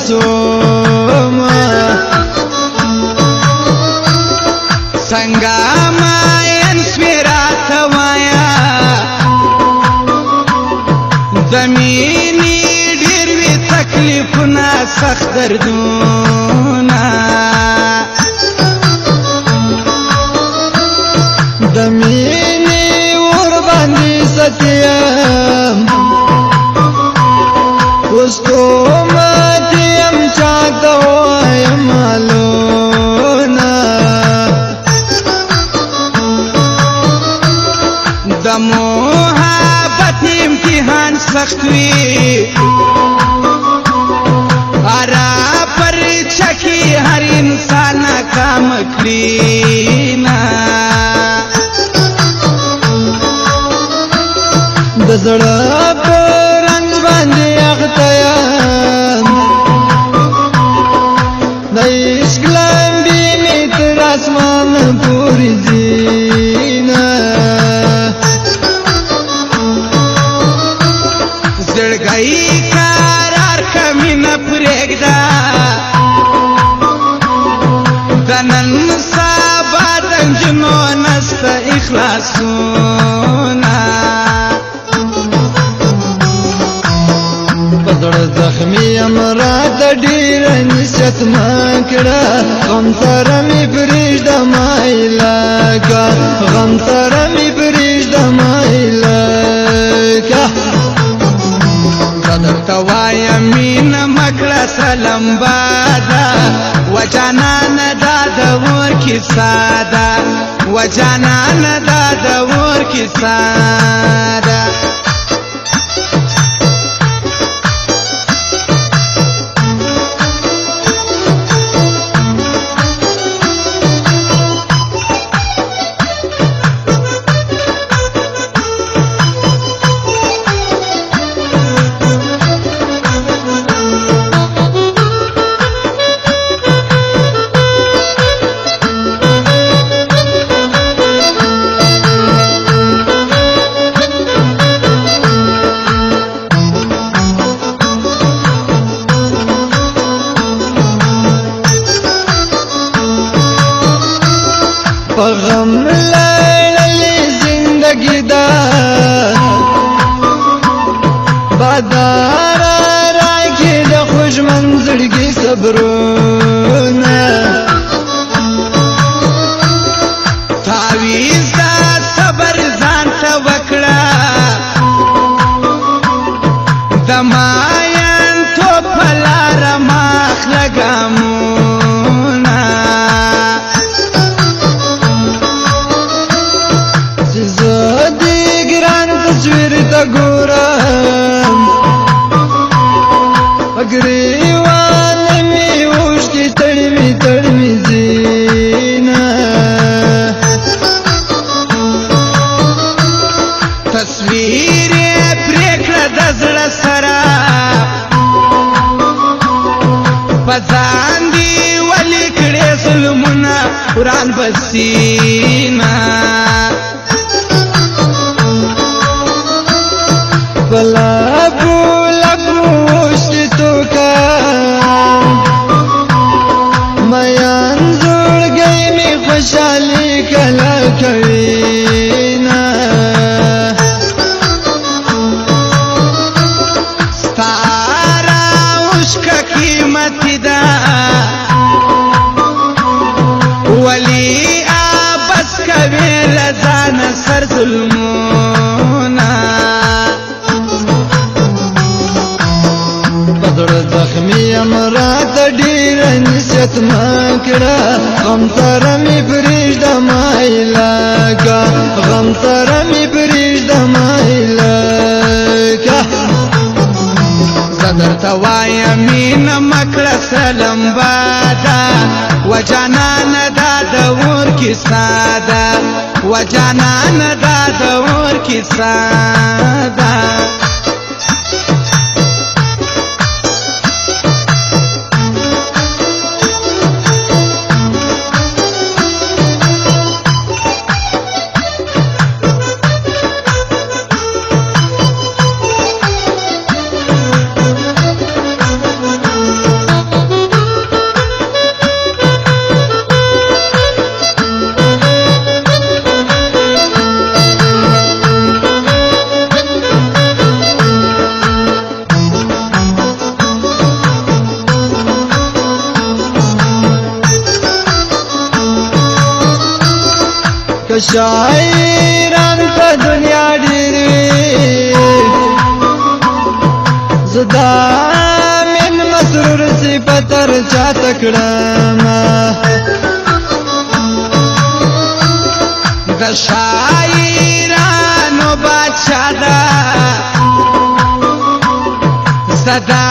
سوما څنګه ماین سپیرات وایا د مینې ډېر وی تکلیفونه سخت دردونه د مینې ور باندې ستیم اوس کومت یم چاته وایم حالونه د محبت امتحان سخت وي هره پرچه کې هر انسان ناکام کړي نه د زړه په رنګ باندې اخته یم د عشق لمبې مې تر اسمانه پورې ځي نه زړګی قرار کمی نه پرېږده د نن سبا د نجونو نسته اخلاصونه په زړه زخمي یم راته ډېره نصیحت مه کړه غم سره مې پرېږده مایلکه غم سره مې پرېږده مایلکه درته وایم مینه مه کړه سره لمبه ده و جانانه دا د اور کیسه ده و جانانه دا د اور کیسه ده په غم لړلې زندګي ده بادار راکې د خوشمن زړګي صبرونه تعویز دا صبر ځان ته وکړه د ماین تو په لاره مه اخله ګامونه زه دې ګران تصویر ته ګورم ګریوان مې اوښکې تړمې تړمې ځینه تصویر یې پرې کړه د زړه سره په ځان دې ولې کړې ظلمونه وران بسینه بلابو لبو اوښکې توکم میان زړګی مې خوشحالي کله کوي نه ستا راوښکه قیمتي ده ولې عبث کوې له ځانه سر ظلمونه په زړه زخمي یم راته ډېره نصیحت مه کړه غم سره مې پرېږده مایلکه غم سره مې پرېږده مایلکه زه درته وایم مینه مه کړه سره لمبه ده و جانانه دا د اور کیسه ده و جانانه دا د اور کیسه ده که شاعران په دنیا ډېر وي زدا من مسرور صفت تر چاته کړم د شاعرانو بادشاه ده صدا